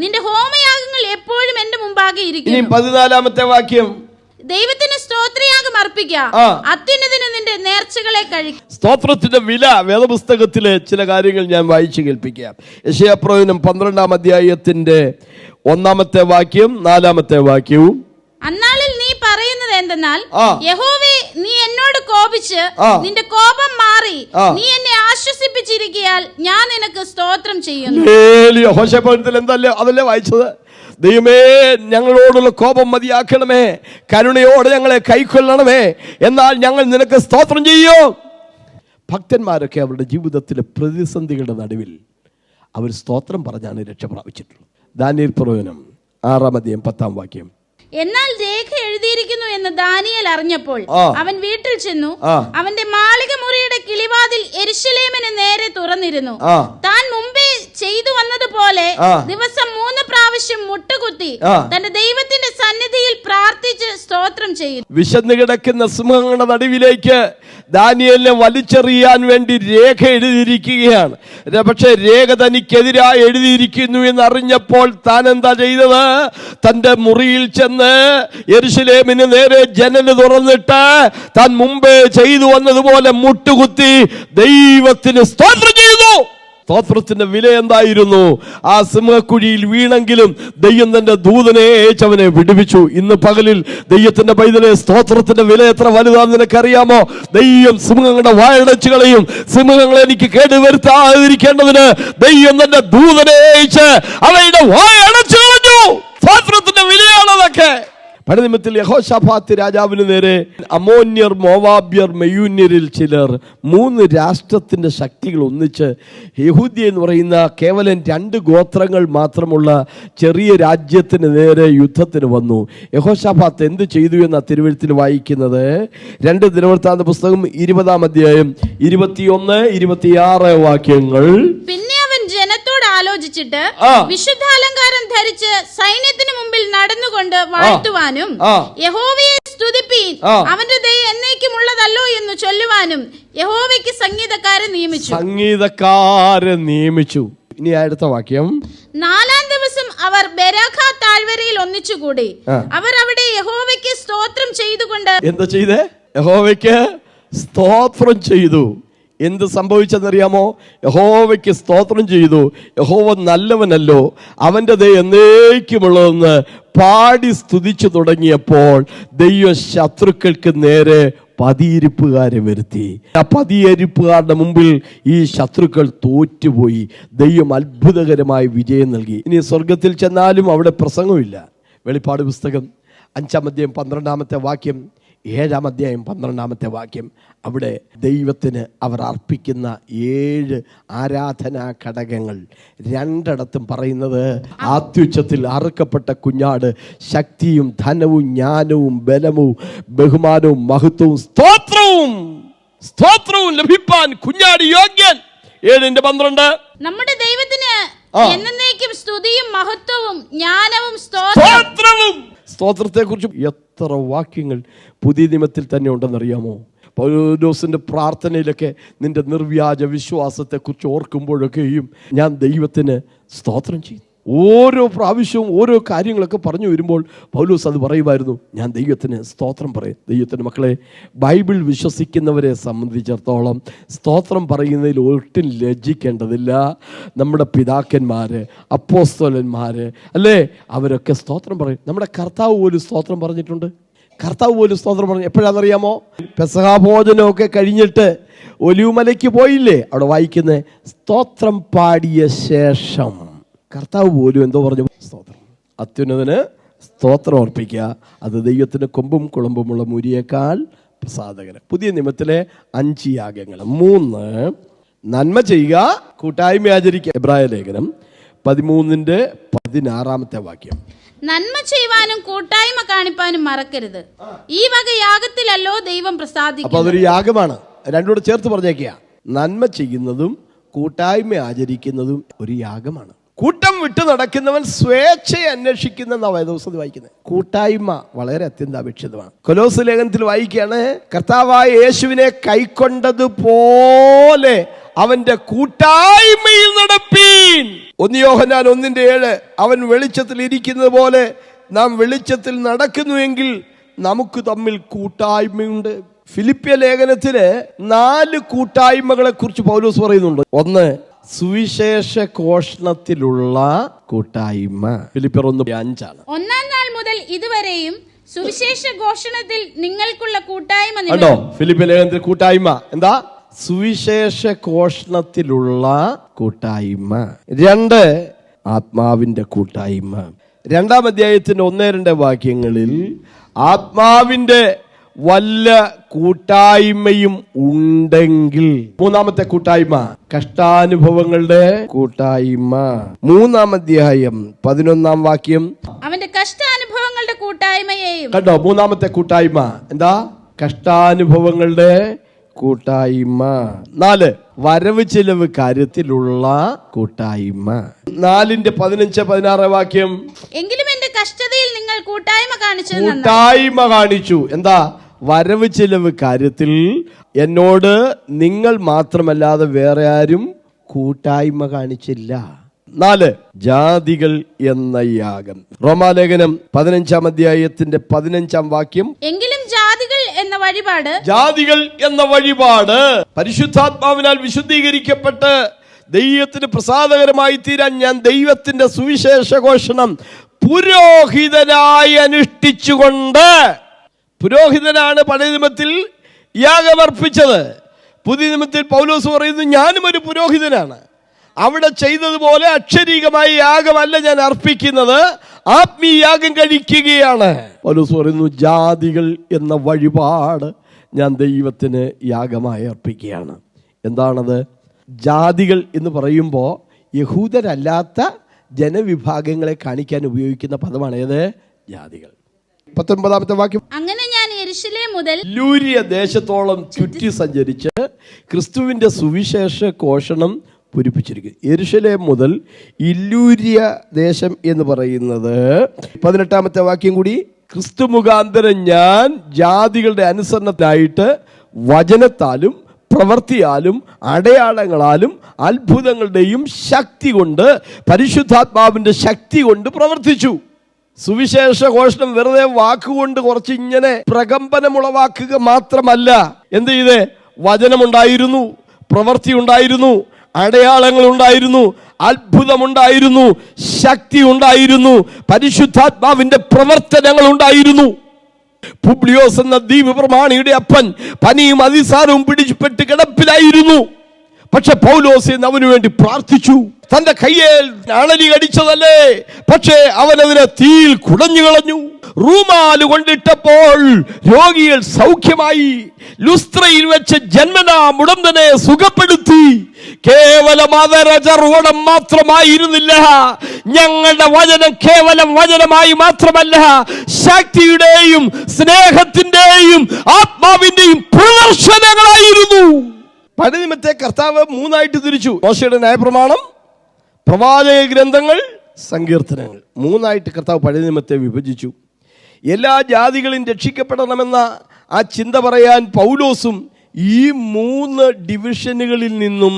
നിന്റെ ഹോമയാഗങ്ങൾ എപ്പോഴും എന്റെ മുമ്പാകെ ഇരിക്കുന്നു. 14-ാമത്തെ വാക്യം. ദൈവത്തിന് സ്തോത്രയാഗം അർപ്പിക്കുക, അത്യുന്നതന് നിന്റെ നേർച്ചകളെ കഴിക്കുക. സ്തോത്രത്തിന്റെ വില വേദപുസ്തകത്തിലെ ചില കാര്യങ്ങൾ ഞാൻ വായിച്ചു കേൾപ്പിക്കാം. യെശയ്യാപ്രവചനം 12-ാം അധ്യായത്തിന്റെ 1-ാമത്തെ വാക്യം 4-ാമത്തെ വാക്യവും. അന്നാളിൽ നീ പറയുന്നത് എന്തെന്നാൽ, യഹോവേ, നീ എന്നോട് കോപിച്ച് നിന്റെ കോപം മാറി നീ എന്നെ ആശ്വസിപ്പിച്ചിരിക്കയാൽ ഞാൻ നിനക്ക് സ്തോത്രം ചെയ്യുന്നു. ഹോശേപ്രവചനത്തിൽ എന്തല്ലേ അതല്ലേ വായിച്ചത്? ദൈവമേ, ഞങ്ങളോടുള്ള കോപം മതിയാക്കണമേ, കരുണയോടെ ഞങ്ങളെ കൈക്കൊള്ളണമേ, എന്നാൽ ഞങ്ങൾ നിനക്ക് സ്തോത്രം ചെയ്യും. ഭക്തന്മാരൊക്കെ അവരുടെ ജീവിതത്തിലെ പ്രതിസന്ധികളുടെ നടുവിൽ അവർ സ്തോത്രം പറഞ്ഞാണ് രക്ഷ പ്രാപിച്ചിട്ടുള്ളത്. ദാനിയേൽ പ്രവചനം 6-ാം അധ്യായം 10-ാം വാക്യം. എന്നാൽ രേഖ എഴുതിയിരിക്കുന്നു എന്ന് ദാനിയേൽ അറിഞ്ഞപ്പോൾ അവൻ വീട്ടിൽ ചെന്നു. അവന്റെ മാളിക മുറിയുടെ കിളിവാതിൽ യെരൂശലേമിന് നേരെ തുറന്നിരുന്നു. താൻ മുമ്പേ ചെയ്തു വന്നതുപോലെ ദിവസം 3 പ്രാവശ്യം മുട്ടുകുത്തി തന്റെ ദൈവത്തിന്റെ സന്നിധിയിൽ പ്രാർത്ഥിച്ച് സ്തോത്രം ചെയ്യുന്നു. വിശന്നു കിടക്കുന്ന സിംഹങ്ങളുടെ നടുവിലേക്ക് ദാനിയേലിനെ വലിച്ചെറിയാൻ വേണ്ടി രേഖ എഴുതിയിരിക്കുകയാണ്. പക്ഷെ രേഖ തനിക്കെതിരായി എഴുതിയിരിക്കുന്നു എന്ന് അറിഞ്ഞപ്പോൾ താൻ എന്താ ചെയ്തത്? തന്റെ മുറിയിൽ ചെന്ന് യെരൂശലേമിന് നേരെ ജനല് തുറന്നിട്ട് താൻ മുമ്പേ ചെയ്തു വന്നതുപോലെ മുട്ടുകുത്തി ദൈവത്തിന് സ്തോത്രം ചെയ്തു. സ്തോത്രത്തിന്റെ വില എന്തായിരുന്നു? ആ സിംഹക്കുഴിയിൽ വീണെങ്കിലും ദൈവം തന്റെ ദൂതനെ അയച്ചവനെ വിടുവിച്ചു. ഇന്ന് പകലിൽ ദൈവത്തിന്റെ പൈതലെ, സ്തോത്രത്തിന്റെ വില എത്ര വലുതാണെന്ന് നിനക്കറിയാമോ? ദൈവം സിംഹങ്ങളുടെ വായടച്ചു കളയും. സിംഹങ്ങളെ എനിക്ക് കേടുവരുത്താതിരിക്കേണ്ടതിന് ദൈവം തന്റെ ദൂതനെ അയച്ച് അവയുടെ വായടച്ചു കളഞ്ഞു. സ്തോത്രത്തിന്റെ വിലയാണതൊക്കെ. പഴനിമത്തിൽ യഹോശാഫാത്ത് രാജാവിന് നേരെ അമ്മോന്യർ, മോവാബ്യർ, മെയൂന്യരിൽ ചിലർ, 3 രാഷ്ട്രത്തിന്റെ ശക്തികൾ ഒന്നിച്ച് യഹൂദ്യ എന്ന് പറയുന്ന കേവലം 2 ഗോത്രങ്ങൾ മാത്രമുള്ള ചെറിയ രാജ്യത്തിന് നേരെ യുദ്ധത്തിന് വന്നു. യഹോശാഫാത്ത് എന്ത് ചെയ്തു എന്ന തിരുവെഴുത്തിൽ വായിക്കുന്നത് 2 ദിനവൃത്താന്ത പുസ്തകം 20-ാം അധ്യായം 21-26 വാക്യങ്ങൾ. പിന്നെ അവൻ ജനത്തോട് ആലോചിച്ചിട്ട് വിശുദ്ധാലങ്കാരം ധരിച്ച് സൈന്യത്തിന് മുമ്പിൽ നടന്നുകൊണ്ട് വാഴ്ത്തുവാനും യഹോവയെ സ്തുതിപ്പീൻ, അവന്റെ ദയ എന്നേക്കുമുള്ളതല്ലോ എന്ന് ചൊല്ലുവാനും യഹോവയ്ക്ക് സംഗീതക്കാരെ നിയമിച്ചു. ഇനി അടുത്ത വാക്യം. 4-ാം ദിവസം അവർ ബെരാഖ താഴ്വരയിൽ ഒന്നിച്ചുകൂടി. അവർ അവിടെ യഹോവയ്ക്ക് സ്തോത്രം ചെയ്തുകൊണ്ട് എന്താ ചെയ്തേ? യഹോവയ്ക്ക് സ്തോത്രം ചെയ്തു. എന്ത് സംഭവിച്ചെന്നറിയാമോ? യഹോവയ്ക്ക് സ്തോത്രം ചെയ്തു. യഹോവ നല്ലവനല്ലോ, അവന്റെ ദയ എന്നേക്കുമുള്ളതെന്ന് പാടി സ്തുതിച്ചു തുടങ്ങിയപ്പോൾ ദൈവ ശത്രുക്കൾക്ക് നേരെ പതിയിരിപ്പുകാരെ വരുത്തി. ആ പതിയിരിപ്പുകാരുടെ മുമ്പിൽ ഈ ശത്രുക്കൾ തോറ്റുപോയി. ദൈവം അത്ഭുതകരമായ വിജയം നൽകി. ഇനി സ്വർഗത്തിൽ ചെന്നാലും അവിടെ പ്രസംഗമില്ല. വെളിപ്പാട് പുസ്തകം 5-ാം അധ്യായം 12-ാമത്തെ വാക്യം, 7-ാം അധ്യായം 12-ാമത്തെ വാക്യം, അവിടെ ദൈവത്തിന് അവർ അർപ്പിക്കുന്ന 7 ആരാധനാ ഘടകങ്ങൾ രണ്ടിടത്തും പറയുന്നത് അത്യുച്ചത്തിൽ അറുക്കപ്പെട്ട കുഞ്ഞാട് ശക്തിയും ധനവും ജ്ഞാനവും ബലവും ബഹുമാനവും മഹത്വവും സ്തോത്രവും ലഭിപ്പാൻ കുഞ്ഞാട് യോഗ്യൻ. 7:12 നമ്മുടെ ദൈവത്തിന് എന്നേക്കും സ്തുതിയും മഹത്വവും ജ്ഞാനവും സ്തോത്രവും. സ്തോത്രത്തെ കുറിച്ച് എത്ര വാക്യങ്ങൾ പുതിയ നിയമത്തിൽ തന്നെ ഉണ്ടെന്നറിയാമോ? പൗലോസിന്റെ പ്രാർത്ഥനയിലൊക്കെ നിന്റെ നിർവ്യാജ വിശ്വാസത്തെക്കുറിച്ച് ഓർക്കുമ്പോഴൊക്കെയും ഞാൻ ദൈവത്തിന് സ്തോത്രം ചെയ്തു. ഓരോ പ്രാവശ്യവും ഓരോ കാര്യങ്ങളൊക്കെ പറഞ്ഞു വരുമ്പോൾ പൗലോസ് അത് പറയുമായിരുന്നു, ഞാൻ ദൈവത്തിന് സ്തോത്രം പറയും. ദൈവത്തിൻ്റെ മക്കളെ, ബൈബിൾ വിശ്വസിക്കുന്നവരെ സംബന്ധിച്ചിടത്തോളം സ്തോത്രം പറയുന്നതിൽ ഒട്ടും ലജ്ജിക്കേണ്ടതില്ല. നമ്മുടെ പിതാക്കന്മാർ, അപ്പോസ്തലന്മാർ അല്ലേ, അവരൊക്കെ സ്തോത്രം പറയും. നമ്മുടെ കർത്താവ് പോലും സ്തോത്രം പറഞ്ഞിട്ടുണ്ട്. കർത്താവ് പോലും സ്തോത്രം പറഞ്ഞു. എപ്പോഴാണെന്നറിയാമോ? പെസഹാ ഭോജനമൊക്കെ കഴിഞ്ഞിട്ട് ഒലിവുമലയ്ക്ക് പോയില്ലേ, അവിടെ വായിക്കുന്നത് സ്തോത്രം പാടിയ ശേഷം കർത്താവ് പോലും എന്തോ പറഞ്ഞു? സ്തോത്രം. അത്യുന്നതന് സ്തോത്രം അർപ്പിക്കുക, അത് ദൈവത്തിന് കൊമ്പും കുളമ്പുമുള്ള മുരിയേക്കാൾ പ്രസാദകരം. പുതിയ നിയമത്തിലെ 5 യാഗങ്ങൾ. 3 നന്മ ചെയ്യുക, കൂട്ടായ്മ ആചരിക്കുക. എബ്രായ ലേഖനം 13:16 വാക്യം, നന്മ ചെയ്യുവാനും കൂട്ടായ്മ കാണിപ്പാനും മറക്കരുത്, ഈ വക യാഗത്തിലല്ലോ ദൈവം പ്രസാദിക്കും. അപ്പൊ അതൊരു യാഗമാണ്. രണ്ടോട് ചേർത്ത് പറഞ്ഞേക്കുക. നന്മ ചെയ്യുന്നതും കൂട്ടായ്മ ആചരിക്കുന്നതും ഒരു യാഗമാണ്. കൂട്ടം വിട്ടു നടക്കുന്നവൻ സ്വേച്ഛയെ അന്വേഷിക്കുന്ന വേദപുസ്തകത്തിൽ വായിക്കുന്നത്. കൂട്ടായ്മ വളരെ അത്യന്താപേക്ഷിതമാണ്. കൊലോസ് ലേഖനത്തിൽ വായിക്കുകയാണ്, കർത്താവായ യേശുവിനെ കൈക്കൊണ്ടതുപോലെ അവന്റെ കൂട്ടായ്മയിൽ നടപ്പീൻ. 1 യോഹന്നാൻ 1:7, അവൻ വെളിച്ചത്തിൽ ഇരിക്കുന്നത് പോലെ നാം വെളിച്ചത്തിൽ നടക്കുന്നുവെങ്കിൽ നമുക്ക് തമ്മിൽ കൂട്ടായ്മയുണ്ട്. ഫിലിപ്പിയ ലേഖനത്തില് 4 കൂട്ടായ്മകളെ കുറിച്ച് പൗലോസ് പറയുന്നുണ്ട്. 1 സുവിശേഷ ഘോഷണത്തിലുള്ള കൂട്ടായ്മ. ഫിലിപ്പിയർ 1:5. 1-ാം നാൾ മുതൽ ഇതുവരെയും സുവിശേഷ ഘോഷണത്തിൽ നിങ്ങൾക്കുള്ള കൂട്ടായ്മ. കണ്ടോ? ഫിലിപ്പിയ ലേഖനത്തിൽ കൂട്ടായ്മ എന്താ? സുവിശേഷ ഘോഷണത്തിലുള്ള കൂട്ടായ്മ. 2 ആത്മാവിന്റെ കൂട്ടായ്മ. 2-ാം അധ്യായത്തിന്റെ 1-2 വാക്യങ്ങളിൽ ആത്മാവിന്റെ വല്ല കൂട്ടായ്മയും ഉണ്ടെങ്കിൽ, 3-ാമത്തെ കൂട്ടായ്മ കഷ്ടാനുഭവങ്ങളുടെ കൂട്ടായ്മ. 3-ാം അധ്യായം 11-ാം വാക്യം, അവന്റെ കഷ്ടാനുഭവങ്ങളുടെ കൂട്ടായ്മയെയും. കണ്ടോ? 3-ാമത്തെ കൂട്ടായ്മ എന്താ? കഷ്ടാനുഭവങ്ങളുടെ കൂട്ടായ്മ. 4 വരവ് ചെലവ് കാര്യത്തിലുള്ള കൂട്ടായ്മ. 4:15-16 വാക്യം, എങ്കിലും എന്റെ കഷ്ടതയിൽ നിങ്ങൾ കൂട്ടായ്മ കാണിച്ചു. എന്താ? വരവ് ചെലവ് കാര്യത്തിൽ എന്നോട് നിങ്ങൾ മാത്രമല്ലാതെ വേറെ ആരും കൂട്ടായ്മ കാണിച്ചില്ല. 4 ജാതികൾ എന്ന യാഗം. റോമാലേഖനം 15-ാം അധ്യായത്തിന്റെ 15-ാം വാക്യം, എങ്കിലും ജാതികൾ എന്ന വഴിപാട് പരിശുദ്ധാത്മാവിനാൽ വിശുദ്ധീകരിക്കപ്പെട്ട് ദൈവത്തിന് പ്രസാദകരമായി തീരാൻ ഞാൻ ദൈവത്തിന്റെ സുവിശേഷ ഘോഷണം പുരോഹിതനായി അനുഷ്ഠിച്ചുകൊണ്ട്. പുരോഹിതനാണ് പഴയ നിയമത്തിൽ യാഗമർപ്പിച്ചത്. പുതിയ നിയമത്തിൽ പൗലോസ് പറയുന്നു, ഞാനും ഒരു പുരോഹിതനാണ്. അവിടെ ചെയ്തതുപോലെ അക്ഷരീകമായ യാഗമല്ല ഞാൻ അർപ്പിക്കുന്നത്, ആത്മീയ യാഗം കഴിക്കുകയാണ്. പൗലോസ് പറയുന്നു, ജാതികൾ എന്ന വഴിപാട് ഞാൻ ദൈവത്തിന് യാഗമായി അർപ്പിക്കുകയാണ്. എന്താണത്? ജാതികൾ എന്ന് പറയുമ്പോൾ യഹൂദരല്ലാത്ത ജനവിഭാഗങ്ങളെ കാണിക്കാൻ ഉപയോഗിക്കുന്ന പദമാണ് ഏത്? ജാതികൾ. 19-ാമത്തെ വാക്യം, അങ്ങനെ ഞാൻ യെരുശലേം മുതൽ ഇല്ലൂരിയ ദേശത്തോളം ചുറ്റി സഞ്ചരിച്ച് ക്രിസ്തുവിന്റെ സുവിശേഷ ഘോഷണം പൂരിപ്പിച്ചിരിക്കുന്നു. യെരുശലേം മുതൽ ഇല്ലൂരിയ ദേശം എന്ന് പറയുന്നത് 18-ാമത്തെ വാക്യം കൂടി, ക്രിസ്തു മുഖാന്തരം ഞാൻ ജാതികളുടെ അനുസരണത്തിനായിട്ട് വചനത്താലും പ്രവൃത്തിയാലും അടയാളങ്ങളാലും അത്ഭുതങ്ങളുടെയും ശക്തി കൊണ്ട്, പരിശുദ്ധാത്മാവിന്റെ ശക്തി കൊണ്ട് പ്രവർത്തിച്ചു. സുവിശേഷ ഘോഷണം വെറുതെ വാക്കുകൊണ്ട് കുറച്ച് ഇങ്ങനെ പ്രകമ്പനമുളവാക്കുക മാത്രമല്ല. എന്ത് ചെയ്തേ? വചനമുണ്ടായിരുന്നു, പ്രവൃത്തി ഉണ്ടായിരുന്നു, അടയാളങ്ങൾ ഉണ്ടായിരുന്നു, അത്ഭുതമുണ്ടായിരുന്നു, ശക്തി ഉണ്ടായിരുന്നു, പരിശുദ്ധാത്മാവിന്റെ പ്രവർത്തനങ്ങൾ ഉണ്ടായിരുന്നു. പുബ്ലിയോസ് എന്ന ദ്വീപ് പ്രമാണിയുടെ അപ്പൻ പനിയും അതിസാരവും പിടിച്ചുപെട്ട് കിടപ്പിലായിരുന്നു. പക്ഷെ പൗലോസ് അവനു വേണ്ടി പ്രാർത്ഥിച്ചു. തന്റെ കയ്യിൽ അണലി കടിച്ചതല്ലേ, പക്ഷേ അവനതിനെ തീയിൽ കുടഞ്ഞു കളഞ്ഞു. റൂമാല് കൊണ്ടിട്ടപ്പോൾ രോഗികൾ സൗഖ്യമായി. ലുസ്ത്രയിൽ വെച്ച് ജന്മനാ മുടന്തനെ സുഖപ്പെടുത്തി. കേവലം അതരചർവണം മാത്രമായിരുന്നില്ല, ഞങ്ങളുടെ വചനം കേവലം വചനമായി മാത്രമല്ല, ശക്തിയുടെയും സ്നേഹത്തിന്റെയും ആത്മാവിന്റെയും പ്രദർശനങ്ങളായിരുന്നു. പഴയ നിയമത്തെ കർത്താവ് മൂന്നായിട്ട് തിരിച്ചു. മോശയുടെ ന്യായപ്രമാണം, പ്രവാചക ഗ്രന്ഥങ്ങൾ, സങ്കീർത്തനങ്ങൾ. മൂന്നായിട്ട് കർത്താവ് പഴയ നിയമത്തെ വിഭജിച്ചു. എല്ലാ ജാതികളും രക്ഷിക്കപ്പെടണമെന്ന ആ ചിന്ത പറയാൻ പൗലോസും ഈ 3 ഡിവിഷനുകളിൽ നിന്നും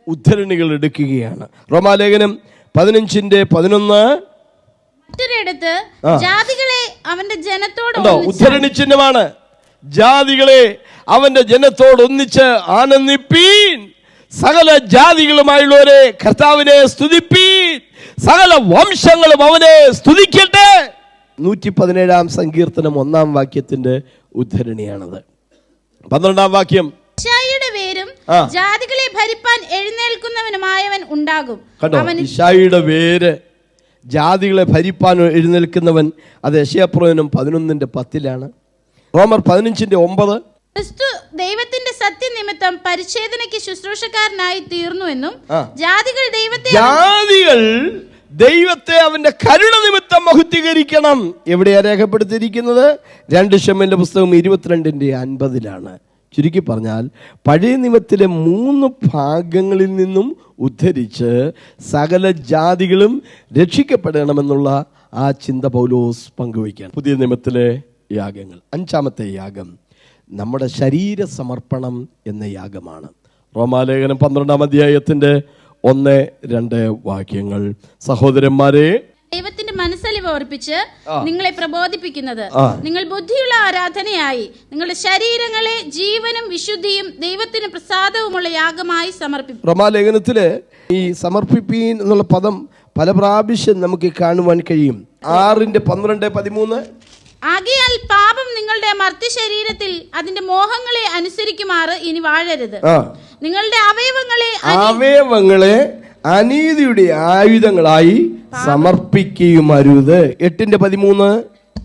ഉദ്ധരണികൾ എടുക്കുകയാണ്. റോമാലേഖനം 15:11 മറ്റൊരിടത്ത് ജാതികളെ അവന്റെ ജനത്തോട് ഉദ്ധരണി ചിഹ്നമാണ്. ജാതികളെ അവന്റെ ജനത്തോട് ഒന്നിച്ച് ആനന്ദിപ്പീൻ, സകല ജാതികളുമായുള്ളവരെ കർത്താവിനെ സ്തുതിപ്പീൻ, സകല വംശങ്ങളും അവനെ സ്തുതിക്കട്ടെ. 117-ാം സങ്കീർത്തനം 1-ാം വാക്യത്തിന്റെ ഉദ്ധരണിയാണത്. 12-ാം വാക്യം, യിശായിയുടെ വേരും ജാതികളെ ഭരിപ്പാൻ എഴുന്നേൽക്കുന്നവനുമായവൻ ഉണ്ടാകും. യിശായിയുടെ വേര് ജാതികളെ ഭരിപ്പാൻ എഴുന്നേൽക്കുന്നവൻ. അത് യെശയ്യാപ്രവചനം 11:10 റോമർ 15:9 ക്രിസ്തു ദൈവത്തിന്റെ സത്യനിമിത്തം പരിച്ഛേദനയ്ക്ക് ശുശ്രൂഷക്കാരനായി തീർന്നുവെന്നും ജാതികൾ ദൈവത്തെ അവന്റെ കരുണ നിമിത്തം മഹത്വീകരിക്കണം. എവിടെയാ രേഖപ്പെടുത്തിയിരിക്കുന്നത്? 2 ശമൂവേലിന്റെ പുസ്തകം 22:50. ചുരുക്കി പറഞ്ഞാൽ പഴയ നിയമത്തിലെ 3 ഭാഗങ്ങളിൽ നിന്നും ഉദ്ധരിച്ച് സകല ജാതികളും രക്ഷിക്കപ്പെടണമെന്നുള്ള ആ ചിന്ത പൗലോസ് പങ്കുവയ്ക്കാൻ. പുതിയ നിയമത്തിലെ യാഗങ്ങൾ. 5-ാമത്തെ യാഗം നമ്മുടെ ശരീര സമർപ്പണം എന്ന യാഗമാണ്. റോമാലേഖനം 12-ാം അധ്യായത്തിന്റെ 1-2 വാക്യങ്ങൾ. സഹോദരന്മാരെ, ദൈവത്തിന്റെ മനസ്സലിവ് ഓർപ്പിച്ച് നിങ്ങളെ പ്രബോധിപ്പിക്കുന്നത് നിങ്ങൾ ബുദ്ധിയുള്ള ആരാധനയായി നിങ്ങളുടെ ശരീരങ്ങളെ ജീവനും വിശുദ്ധിയും ദൈവത്തിന് പ്രസാദവുമുള്ള യാഗമായി സമർപ്പിക്കും. റോമാലേഖനത്തില് ഈ സമർപ്പിപ്പീൻ എന്നുള്ള പദം പല പ്രാവശ്യം നമുക്ക് കാണുവാൻ കഴിയും. 6:12-13 ആകയാൽ പാപം നിങ്ങളുടെ മർത്യ ശരീരത്തിൽ അതിന്റെ മോഹങ്ങളെ അനുസരിക്കുമാറ് ഇനി വാഴരുത്. നിങ്ങളുടെ അവയവങ്ങളെ അനീതിയുടെ ആയുധങ്ങളായി സമർപ്പിക്കുകയുമരുത്. 8:13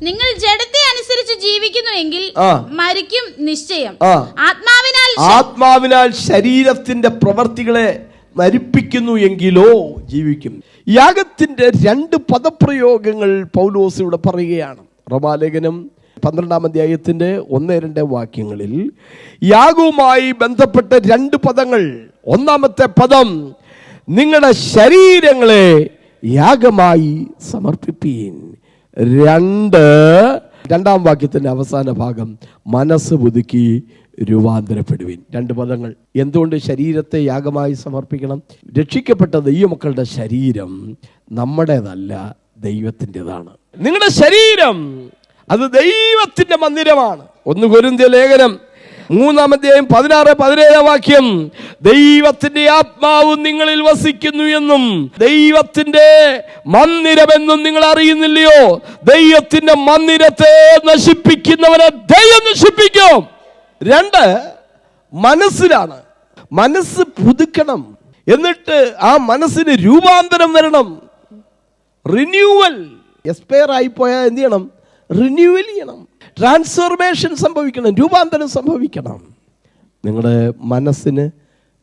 നിങ്ങൾ ജഡത്തെ അനുസരിച്ച് ജീവിക്കുന്നുവെങ്കിൽ മരിക്കും നിശ്ചയം. ആത്മാവിനാൽ ശരീരത്തിന്റെ പ്രവർത്തികളെ മരിപ്പിക്കുന്നു എങ്കിലോ ജീവിക്കും. യാഗത്തിന്റെ 2 പദപ്രയോഗങ്ങൾ പൗലോസ് ഇവിടെ പറയുകയാണ്. റോമാലേഖനം 12-ാം അധ്യായത്തിന്റെ 1-2 വാക്യങ്ങളിൽ യാഗവുമായി ബന്ധപ്പെട്ട 2 പദങ്ങൾ. 1-ാമത്തെ പദം നിങ്ങളുടെ ശരീരങ്ങളെ യാഗമായി സമർപ്പിപ്പീൻ. 2-ാം വാക്യത്തിന്റെ അവസാന ഭാഗം മനസ്സ് പുതുക്കി രൂപാന്തരപ്പെടുവീൻ. 2 പദങ്ങൾ. എന്തുകൊണ്ട് ശരീരത്തെ യാഗമായി സമർപ്പിക്കണം? രക്ഷിക്കപ്പെട്ട ദൈവമക്കളുടെ ശരീരം നമ്മുടേതല്ല, ദൈവത്തിൻ്റെതാണ്. നിങ്ങളുടെ ശരീരം അത് ദൈവത്തിന്റെ മന്ദിരമാണ്. 1 കൊരിന്ത്യർ ലേഖനം 3-ാം അധ്യായം 16-17 വാക്യം, ദൈവത്തിന്റെ ആത്മാവ് നിങ്ങളിൽ വസിക്കുന്നു എന്നും ദൈവത്തിന്റെ മന്ദിരമെന്നും നിങ്ങൾ അറിയുന്നില്ലയോ? ദൈവത്തിന്റെ മന്ദിരത്തെ നശിപ്പിക്കുന്നവനെ ദൈവം നശിപ്പിക്കും. 2 മനസ്സിലാണ്. മനസ്സ് പുതുക്കണം, എന്നിട്ട് ആ മനസ്സിന് രൂപാന്തരം വരണം. റിന്യൂവൽ. എക്സ്പയർ ആയിപ്പോയാൽ എന്ത് ചെയ്യണം? റിന്യൂവൽ ചെയ്യണം. ട്രാൻസ്ഫോർമേഷൻ സംഭവിക്കണം, രൂപാന്തരം സംഭവിക്കണം. നിങ്ങളുടെ മനസ്സിന്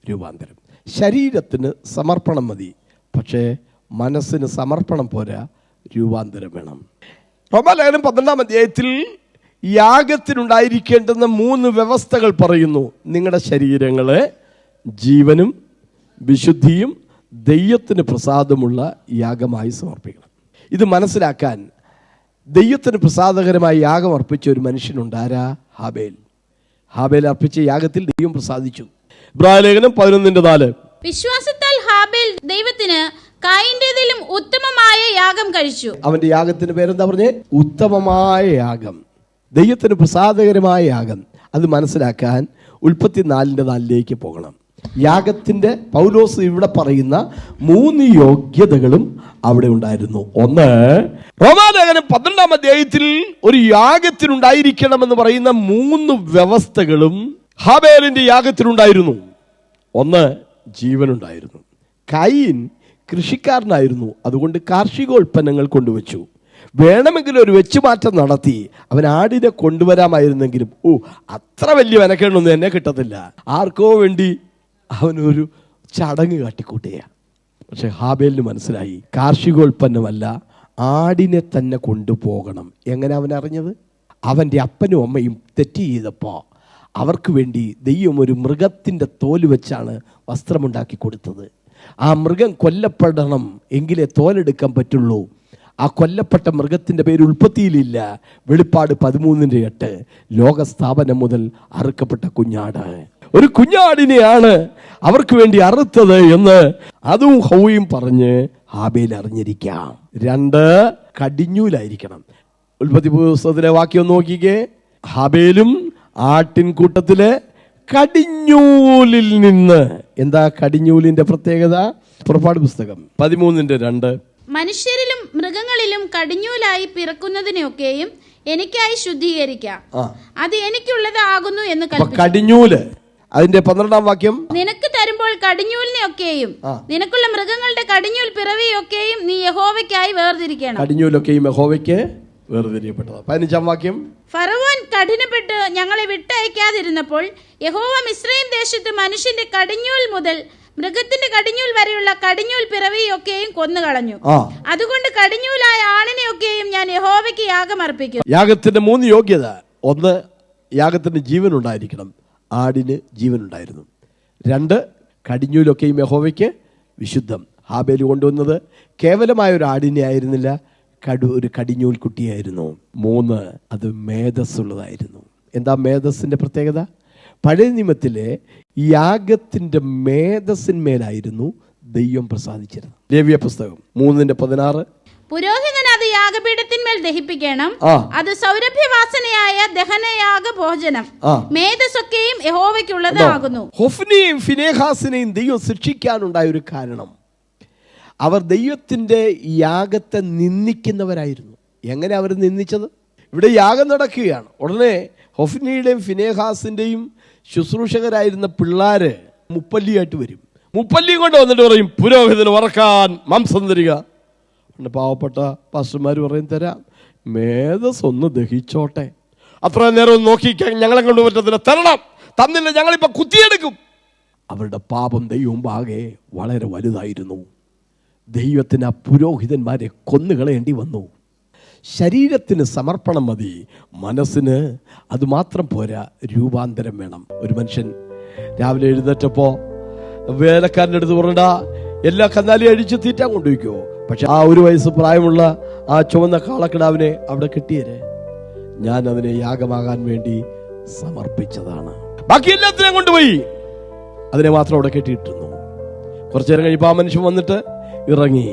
രൂപാന്തരം. ശരീരത്തിന് സമർപ്പണം മതി, പക്ഷേ മനസ്സിന് സമർപ്പണം പോരാ, രൂപാന്തരം വേണം. റോമാലേഖനം 12-ാം അധ്യായത്തിൽ യാഗത്തിനുണ്ടായിരിക്കേണ്ടുന്ന 3 വ്യവസ്ഥകൾ പറയുന്നു. നിങ്ങളുടെ ശരീരങ്ങളെ ജീവനും വിശുദ്ധിയും ദൈവത്തിന് പ്രസാദമുള്ള യാഗമായി സമർപ്പിക്കണം. ഇത് മനസ്സിലാക്കാൻ ദൈവത്തിന് പ്രസാദകരമായി യാഗം അർപ്പിച്ച ഒരു മനുഷ്യനുണ്ട്. ആരാ? ഹാബേൽ. ഹാബേൽ അർപ്പിച്ച യാഗത്തിൽ ദൈവം പ്രസാദിച്ചു. ഇബ്രായ ലേഖനം 11:4. വിശ്വാസത്താൽ ഹാബേൽ ദൈവത്തിന് കായിന്റേതിലും ഉത്തമമായ യാഗം കഴിച്ചു. അവന്റെ യാഗത്തിന്റെ പേരെന്താ പറഞ്ഞേ? ഉത്തമമായ യാഗം, ദൈവത്തിന് പ്രസാദകരമായ യാഗം. അത് മനസ്സിലാക്കാൻ ഉൽപ്പത്തി 4:4 പോകണം. യാഗത്തിന്റെ പൗലോസ് ഇവിടെ പറയുന്ന 3 യോഗ്യതകളും അവിടെ ഉണ്ടായിരുന്നു. ഒന്ന്, റോമാലേഖനം 12-ാം അധ്യായത്തിൽ ഒരു യാഗത്തിനുണ്ടായിരിക്കണമെന്ന് പറയുന്ന 3 വ്യവസ്ഥകളും ഹാബേലിന്റെ യാഗത്തിനുണ്ടായിരുന്നു. ഒന്ന്, ജീവനുണ്ടായിരുന്നു. കയീൻ കൃഷിക്കാരനായിരുന്നു, അതുകൊണ്ട് കാർഷികോൽപ്പന്നങ്ങൾ കൊണ്ടുവച്ചു. വേണമെങ്കിൽ ഒരു വെച്ചുമാറ്റം നടത്തി അവൻ ആടിനെ കൊണ്ടുവരാമായിരുന്നെങ്കിലും അത്ര വലിയ മെനക്കേണ്ടൊന്നും എന്നെ കിട്ടത്തില്ല. ആർക്കോ വേണ്ടി അവനൊരു ചടങ്ങ് കാട്ടിക്കൂട്ടുക. പക്ഷെ ഹാബേലിന് മനസ്സിലായി കാർഷികോൽപ്പന്നമല്ല, ആടിനെ തന്നെ കൊണ്ടുപോകണം. എങ്ങനെ അവൻ അറിഞ്ഞത്? അവൻ്റെ അപ്പനും അമ്മയും തെറ്റ് ചെയ്തപ്പോൾ അവർക്ക് വേണ്ടി ദൈവം ഒരു മൃഗത്തിൻ്റെ തോല് വെച്ചാണ് വസ്ത്രമുണ്ടാക്കി കൊടുത്തത്. ആ മൃഗം കൊല്ലപ്പെടണം എങ്കിലേ തോലെടുക്കാൻ പറ്റുള്ളൂ. ആ കൊല്ലപ്പെട്ട മൃഗത്തിൻ്റെ പേര് ഉൽപ്പത്തിയിലില്ല. വെളിപ്പാട് 13:8 ലോകസ്ഥാപനം മുതൽ അറുക്കപ്പെട്ട കുഞ്ഞാട്. ഒരു കുഞ്ഞാടിനെയാണ് അവർക്ക് വേണ്ടി അറുത്തത് എന്ന് അതും ഹൗവയും പറഞ്ഞ് ഹാബേൽ അറിഞ്ഞിരിക്കാം. 2, കടിഞ്ഞൂലായിരിക്കണം. ഉൽപ്പത്തി പുസ്തകത്തിലെ വാക്യം നോക്കിക്കേ. ഹാബേലും ആട്ടിൻകൂട്ടത്തിലെ കടിഞ്ഞൂലിൽ നിന്ന്. എന്താ കടിഞ്ഞൂലിന്റെ പ്രത്യേകത? പുറപ്പാട് പുസ്തകം 13:2. മനുഷ്യരിലും മൃഗങ്ങളിലും കടിഞ്ഞൂലായി പിറക്കുന്നതിനെയൊക്കെയും എനിക്കായി ശുദ്ധീകരിക്കാം, അത് എനിക്കുള്ളതാകുന്നു എന്ന് കൽപ്പിച്ചു. കടിഞ്ഞൂല് അതിന്റെ 12-ാം വാക്യം. നിനക്ക് തരുമ്പോൾ കടിഞ്ഞൂലിനെയൊക്കെയും നിനക്കുള്ള മൃഗങ്ങളുടെ കടിഞ്ഞൂൽ പിറവിയൊക്കെയും നീ യഹോവയ്ക്കായി വേർതിരിക്കണം. കടിഞ്ഞൂലൊക്കെയും യഹോവയ്ക്ക് വേർതിരിക്കപ്പെട്ടത്. 15-ാം വാക്യം. ഫറവോൻ കഠിനപ്പെട്ട് ഞങ്ങളെ വിട്ടയക്കാതിരുന്നപ്പോൾ യഹോവ മിസ്രയീം ദേശത്ത് മനുഷ്യന്റെ കടിഞ്ഞൂൽ മുതൽ മൃഗത്തിന്റെ കടിഞ്ഞൂൽ വരെയുള്ള കടിഞ്ഞൂൽ പിറവിയൊക്കെയും കൊന്നുകളഞ്ഞു. അതുകൊണ്ട് കടിഞ്ഞൂലായ ആണിനെയൊക്കെയും ഞാൻ യഹോവയ്ക്ക് യാഗം അർപ്പിക്കും. യാഗത്തിന്റെ 3 യോഗ്യത. ഒന്ന്, യാഗത്തിന് ജീവൻ ഉണ്ടായിരിക്കണം. ആടിന് ജീവൻ ഉണ്ടായിരുന്നു. 2, കടിഞ്ഞൂലൊക്കെയും യഹോവയ്ക്ക് വിശുദ്ധം. ഹാബേൽ കൊണ്ടുവന്നത് കേവലമായ ഒരു ആടിനെ ആയിരുന്നില്ല, ഒരു കടിഞ്ഞൂൽ കുട്ടിയായിരുന്നു. 3, അത് മേധസ്സുള്ളതായിരുന്നു. എന്താ മേധസ്സിന്റെ പ്രത്യേകത? പഴയ നിയമത്തിലെ യാഗത്തിന്റെ മേധസ്സിന്മേലായിരുന്നു ദൈവം പ്രസാദിച്ചിരുന്നത്. ലേവ്യ പുസ്തകം 3:16. പുരോഹിതൻ അത് യാഗപീഠത്തിന്മേൽ ദഹിപ്പിക്കണം, അത് സൗരഭ്യവാസനയായ ദഹനയാഗ ഭോജനം, മേധസ്സൊക്കെയും യഹോവയ്ക്കുള്ളതാകുന്നു. ഹൊഫ്നിയെയും ഫിനെഹാസിനെയും ദൈവം ശിക്ഷിക്കാനുണ്ടായ ഒരു കാരണം, അവർ ദൈവത്തിന്റെ യാഗത്തെ നിന്ദിക്കുന്നവരായിരുന്നു. എങ്ങനെ അവർ നിന്ദിച്ചത്? ഇവിടെ യാഗം നടക്കുകയാണ്. ഉടനെ ഹൊഫ്നിയുടെയും ഫിനെഹാസിന്റെയും ശുശ്രൂഷകരായിരുന്ന പിള്ളേര് മുപ്പല്ലിയായിട്ട് വരും. മുപ്പല്ലിയും കൊണ്ട് വന്നിട്ട് പറയും, പുരോഹിതന് വറക്കാൻ മാംസം തരിക. പാവപ്പെട്ട പാസ്റ്റർമാർ പറയും, തരാം, മേധസ് ഒന്ന് ദഹിച്ചോട്ടെ, അത്ര നേരം ഒന്ന് നോക്കിക്കാൻ ഞങ്ങളെ കൊണ്ട് പറ്റത്തില്ല, തരണം, തന്നില്ല ഞങ്ങളിപ്പോൾ കുത്തിയെടുക്കും. അവരുടെ പാപം ദൈവം ആകെ വളരെ വലുതായിരുന്നു. ദൈവത്തിന് ആ പുരോഹിതന്മാരെ കൊന്നുകളയേണ്ടി വന്നു. ശരീരത്തിന് സമർപ്പണം മതി, മനസ്സിന് അതുമാത്രം പോരാ, രൂപാന്തരം വേണം. ഒരു മനുഷ്യൻ രാവിലെ എഴുന്നേറ്റപ്പോൾ വേലക്കാരൻ്റെ അടുത്ത് പറഞ്ഞ എല്ലാ കന്നാലിയും അഴിച്ച് തീറ്റാൻ കൊണ്ടുപോയിക്കോ. പക്ഷെ ആ 1 വയസ്സ് പ്രായമുള്ള ആ ചുവന്ന കാളക്കിടാവിനെ അവിടെ കിട്ടിയേ, ഞാൻ അതിനെ യാഗമാകാൻ വേണ്ടി സമർപ്പിച്ചതാണ്. ബാക്കി എല്ലാത്തിനെയും കൊണ്ടുപോയി, അതിനെ മാത്രം അവിടെ കെട്ടിയിട്ടിരുന്നു. കുറച്ചു നേരം കഴിയുമ്പോൾ ആ മനുഷ്യൻ വന്നിട്ട് ഇറങ്ങി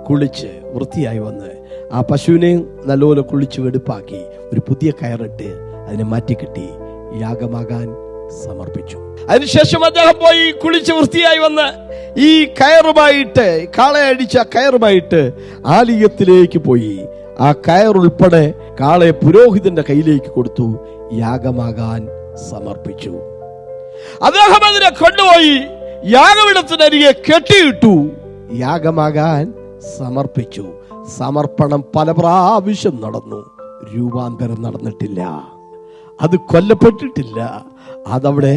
കുളിച്ച് വൃത്തിയായി വന്ന് ആ പശുവിനെ നല്ലപോലെ കുളിച്ച് വെടുപ്പാക്കി ഒരു പുതിയ കയറിട്ട് അതിനെ മാറ്റിക്കെട്ടി യാഗമാകാൻ സമർപ്പിച്ചു. അതിനുശേഷം അദ്ദേഹം പോയി കുളിച്ച് വൃത്തിയായി വന്ന് ഈ കയറുമായിട്ട്, കാളയടിച്ച കയറുമായിട്ട് ആലയത്തിലേക്ക് പോയി. ആ കയറുൾപ്പെടെ കാളയെ പുരോഹിതന്റെ കയ്യിലേക്ക് കൊടുത്തു, യാഗമാകാൻ സമർപ്പിച്ചു. അദ്ദേഹം അതിനെ കൊണ്ടുപോയി യാഗപീഠത്തിനരികെ കെട്ടിയിട്ടു, യാഗമാകാൻ സമർപ്പിച്ചു. സമർപ്പണം പല പ്രാവശ്യം നടന്നു, രൂപാന്തരം നടന്നിട്ടില്ല. അത് കൊല്ലപ്പെട്ടിട്ടില്ല. അതവിടെ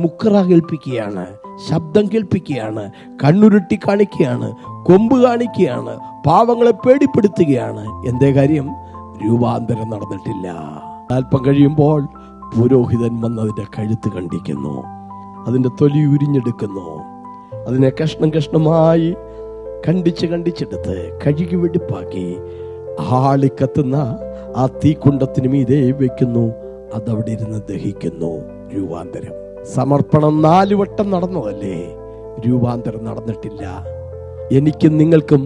മുക്കറ കേൾപ്പിക്കുകയാണ്, ശബ്ദം കേൾപ്പിക്കുകയാണ്, കണ്ണുരുട്ടി കാണിക്കുകയാണ്, കൊമ്പ് കാണിക്കുകയാണ്, പാവങ്ങളെ പേടിപ്പെടുത്തുകയാണ്. എന്തേ കാര്യം? രൂപാന്തരം നടന്നിട്ടില്ല. അല്പം കഴിയുമ്പോൾ പുരോഹിതൻ വന്നതിന്റെ കഴുത്ത് കണ്ടിക്കുന്നു, അതിന്റെ തൊലി ഉരിഞ്ഞെടുക്കുന്നു, അതിനെ കഷ്ണം കഷ്ണമായി കണ്ടിച്ചെടുത്ത് കഴുകി വെടിപ്പാക്കി ആളിക്കത്തുന്ന ആ തീക്കുണ്ടത്തിന് മീതെ വെക്കുന്നു. അതവിടെ ഇരുന്ന് ദഹിക്കുന്നു. രൂപാന്തരം. സമർപ്പണം 4 വട്ടം നടന്നതല്ലേ, രൂപാന്തരം നടന്നിട്ടില്ല. എനിക്കും നിങ്ങൾക്കും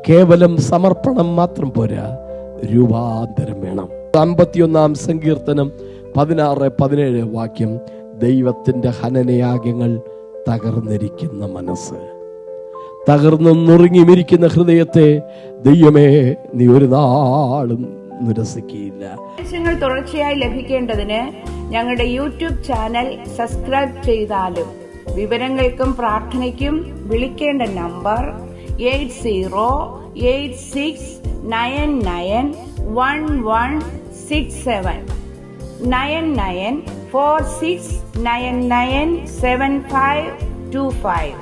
കേവലം സമർപ്പണം മാത്രം പോരാ, രൂപാന്തരം വേണം. 51-ാം സങ്കീർത്തനം 16-17 വാക്യം, ദൈവത്തിന്റെ ഹനനയാഗങ്ങൾ തകർന്നിരിക്കുന്ന മനസ്സ്, തകർന്നു നുറുങ്ങിമിരിക്കുന്ന ഹൃദയത്തെ ദൈവമേ നീ ഒരു നാളും നിരസിക്കുകയില്ല. തുടർച്ചയായി ലഭിക്കേണ്ടതിന് ഞങ്ങളുടെ യൂട്യൂബ് ചാനൽ സബ്സ്ക്രൈബ് ചെയ്താലും വിവരങ്ങൾക്കും പ്രാർത്ഥനയ്ക്കും വിളിക്കേണ്ട നമ്പർ 8086991167 9946997525.